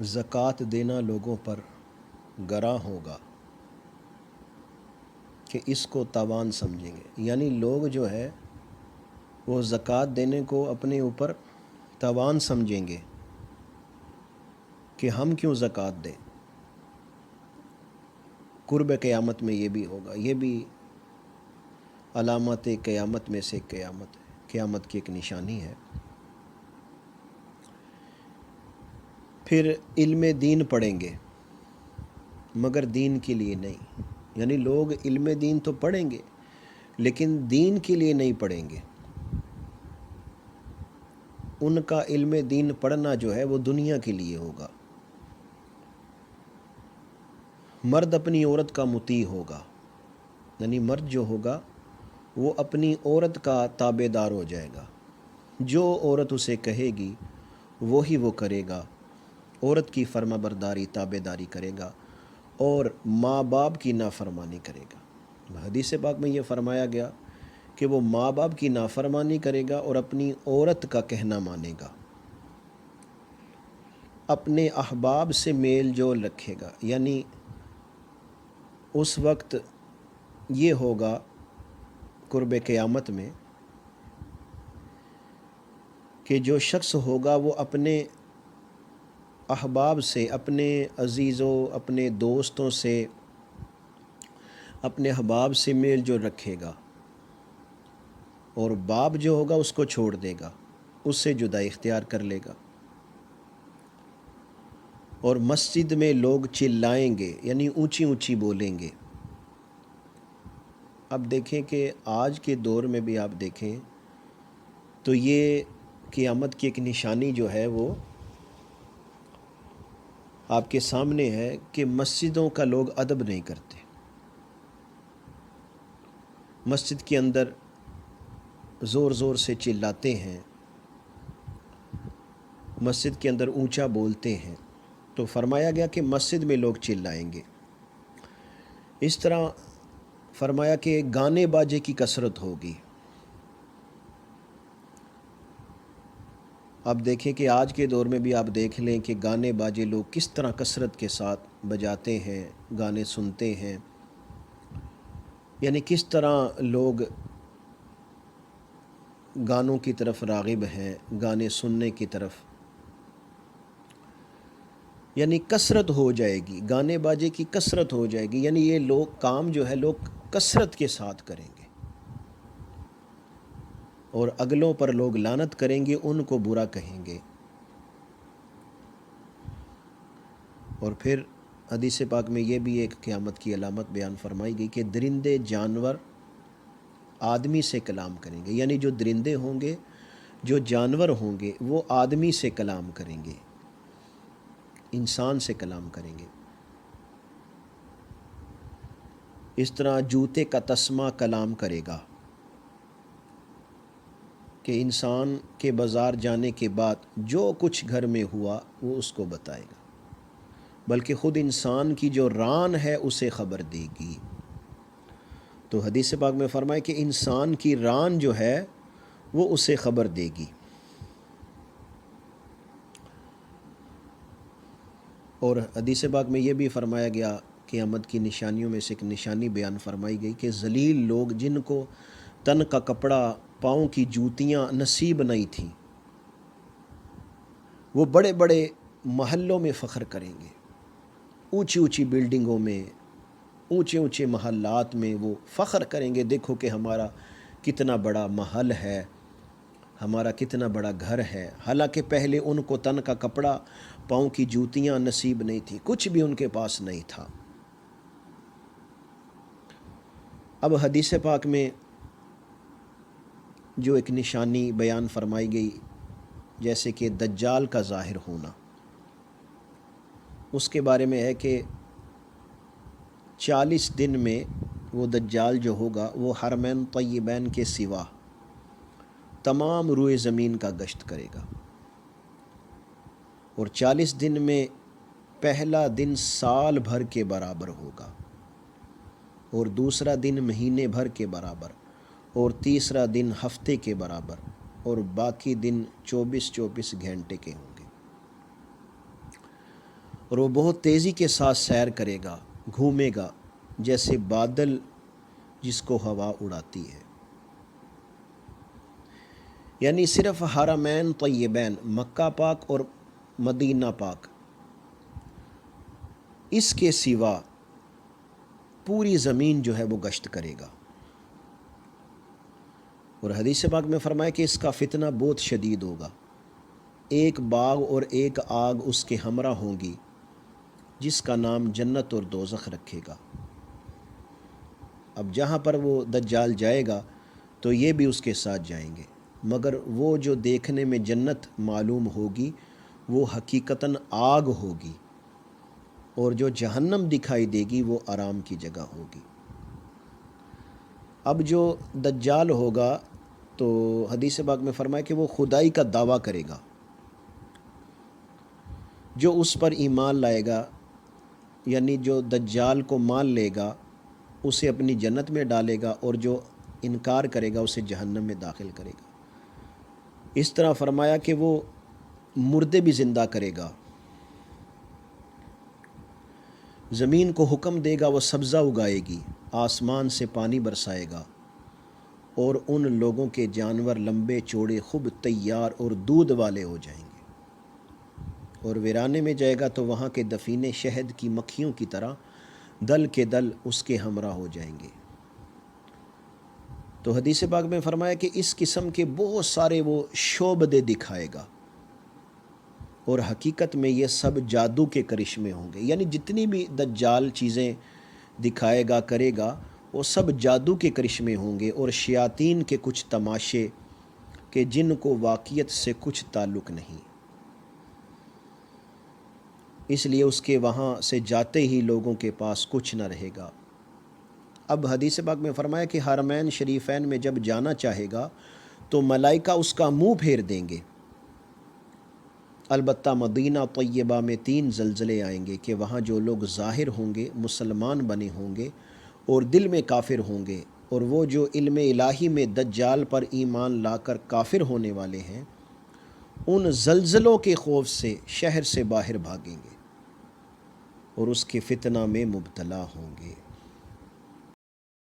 زکوٰۃ دینا لوگوں پر گراں ہوگا کہ اس کو تاوان سمجھیں گے، یعنی لوگ جو ہے وہ زکوٰۃ دینے کو اپنے اوپر تاوان سمجھیں گے کہ ہم کیوں زکوٰۃ دیں۔ قرب قیامت میں یہ بھی ہوگا، یہ بھی علامات قیامت میں سے قیامت کی ایک نشانی ہے۔ پھر علم دین پڑھیں گے مگر دین کے لیے نہیں، یعنی لوگ علم دین تو پڑھیں گے لیکن دین کے لیے نہیں پڑھیں گے۔ ان کا علم دین پڑھنا جو ہے وہ دنیا کے لیے ہوگا۔ مرد اپنی عورت کا مطیع ہوگا، یعنی مرد جو ہوگا وہ اپنی عورت کا تابع دار ہو جائے گا، جو عورت اسے کہے گی وہی وہ کرے گا، عورت کی فرما برداری تابع داری کرے گا اور ماں باپ کی نافرمانی کرے گا۔ حدیث پاک میں یہ فرمایا گیا کہ وہ ماں باپ کی نافرمانی کرے گا اور اپنی عورت کا کہنا مانے گا، اپنے احباب سے میل جول رکھے گا۔ یعنی اس وقت یہ ہوگا قرب قیامت میں کہ جو شخص ہوگا وہ اپنے احباب سے، اپنے عزیزوں، اپنے دوستوں سے، اپنے احباب سے میل جول رکھے گا، اور باپ جو ہوگا اس کو چھوڑ دے گا، اس سے جدائی اختیار کر لے گا۔ اور مسجد میں لوگ چلائیں گے، یعنی اونچی اونچی بولیں گے۔ اب دیکھیں کہ آج کے دور میں بھی آپ دیکھیں تو یہ قیامت کی ایک نشانی جو ہے وہ آپ کے سامنے ہے کہ مسجدوں کا لوگ ادب نہیں کرتے۔ مسجد کے اندر زور زور سے چلاتے ہیں، مسجد کے اندر اونچا بولتے ہیں، تو فرمایا گیا کہ مسجد میں لوگ چلائیں گے۔ اس طرح فرمایا کہ گانے باجے کی کثرت ہوگی۔ اب دیکھیں کہ آج کے دور میں بھی آپ دیکھ لیں کہ گانے باجے لوگ کس طرح کثرت کے ساتھ بجاتے ہیں، گانے سنتے ہیں، یعنی کس طرح لوگ گانوں کی طرف راغب ہیں، گانے سننے کی طرف، یعنی کثرت ہو جائے گی، گانے باجے کی کثرت ہو جائے گی، یعنی یہ لوگ کام جو ہے لوگ کثرت کے ساتھ کریں گے اور اگلوں پر لوگ لعنت کریں گے، ان کو برا کہیں گے۔ اور پھر حدیث پاک میں یہ بھی ایک قیامت کی علامت بیان فرمائی گئی کہ درندے جانور آدمی سے کلام کریں گے، یعنی جو درندے ہوں گے، جو جانور ہوں گے، وہ آدمی سے کلام کریں گے، انسان سے کلام کریں گے۔ اس طرح جوتے کا تسمہ کلام کرے گا کہ انسان کے بازار جانے کے بعد جو کچھ گھر میں ہوا وہ اس کو بتائے گا، بلکہ خود انسان کی جو ران ہے اسے خبر دے گی۔ تو حدیث پاک میں فرمائے کہ انسان کی ران جو ہے وہ اسے خبر دے گی۔ اور حدیث پاک میں یہ بھی فرمایا گیا، قیامت کی نشانیوں میں سے ایک نشانی بیان فرمائی گئی کہ ذلیل لوگ جن کو تن کا کپڑا، پاؤں کی جوتیاں نصیب نہیں تھیں، وہ بڑے بڑے محلوں میں فخر کریں گے، اونچی اونچی بلڈنگوں میں، اونچے اونچے محلات میں وہ فخر کریں گے، دیکھو کہ ہمارا کتنا بڑا محل ہے، ہمارا کتنا بڑا گھر ہے، حالانکہ پہلے ان کو تن کا کپڑا، پاؤں کی جوتیاں نصیب نہیں تھی، کچھ بھی ان کے پاس نہیں تھا۔ اب حدیث پاک میں جو ایک نشانی بیان فرمائی گئی جیسے کہ دجال کا ظاہر ہونا، اس کے بارے میں ہے کہ 40 دن میں وہ دجال جو ہوگا وہ حرمین طیبین کے سوا تمام روئے زمین کا گشت کرے گا، اور 40 دن میں پہلا دن سال بھر کے برابر ہوگا، اور دوسرا دن مہینے بھر کے برابر، اور تیسرا دن ہفتے کے برابر، اور باقی دن 24 گھنٹے کے ہوں گے۔ اور وہ بہت تیزی کے ساتھ سیر کرے گا، گھومے گا جیسے بادل جس کو ہوا اڑاتی ہے۔ یعنی صرف حرمین طیبین، مکہ پاک اور مدینہ پاک، اس کے سوا پوری زمین جو ہے وہ گشت کرے گا۔ اور حدیث پاک میں فرمایا کہ اس کا فتنہ بہت شدید ہوگا، ایک باغ اور ایک آگ اس کے ہمراہ ہوں گی جس کا نام جنت اور دوزخ رکھے گا۔ اب جہاں پر وہ دجال جائے گا تو یہ بھی اس کے ساتھ جائیں گے، مگر وہ جو دیکھنے میں جنت معلوم ہوگی وہ حقیقتاً آگ ہوگی، اور جو جہنم دکھائی دے گی وہ آرام کی جگہ ہوگی۔ اب جو دجال ہوگا تو حدیث پاک میں فرمایا کہ وہ خدائی کا دعویٰ کرے گا۔ جو اس پر ایمان لائے گا، یعنی جو دجال کو مان لے گا اسے اپنی جنت میں ڈالے گا، اور جو انکار کرے گا اسے جہنم میں داخل کرے گا۔ اس طرح فرمایا کہ وہ مردے بھی زندہ کرے گا، زمین کو حکم دے گا وہ سبزہ اگائے گی، آسمان سے پانی برسائے گا، اور ان لوگوں کے جانور لمبے چوڑے خوب تیار اور دودھ والے ہو جائیں گے، اور ویرانے میں جائے گا تو وہاں کے دفینے شہد کی مکھیوں کی طرح دل کے دل اس کے ہمراہ ہو جائیں گے۔ تو حدیث پاک میں فرمایا کہ اس قسم کے بہت سارے وہ شعبدے دکھائے گا، اور حقیقت میں یہ سب جادو کے کرشمے ہوں گے۔ یعنی جتنی بھی دجال چیزیں دکھائے گا کرے گا وہ سب جادو کے کرشمے ہوں گے، اور شیاطین کے کچھ تماشے کہ جن کو واقعیت سے کچھ تعلق نہیں، اس لیے اس کے وہاں سے جاتے ہی لوگوں کے پاس کچھ نہ رہے گا۔ اب حدیث پاک میں فرمایا کہ حرمین شریفین میں جب جانا چاہے گا تو ملائکہ اس کا منہ پھیر دیں گے۔ البتہ مدینہ طیبہ میں 3 زلزلے آئیں گے کہ وہاں جو لوگ ظاہر ہوں گے مسلمان بنے ہوں گے اور دل میں کافر ہوں گے، اور وہ جو علم الہی میں دجال پر ایمان لا کر کافر ہونے والے ہیں، ان زلزلوں کے خوف سے شہر سے باہر بھاگیں گے اور اس کے فتنہ میں مبتلا ہوں گے۔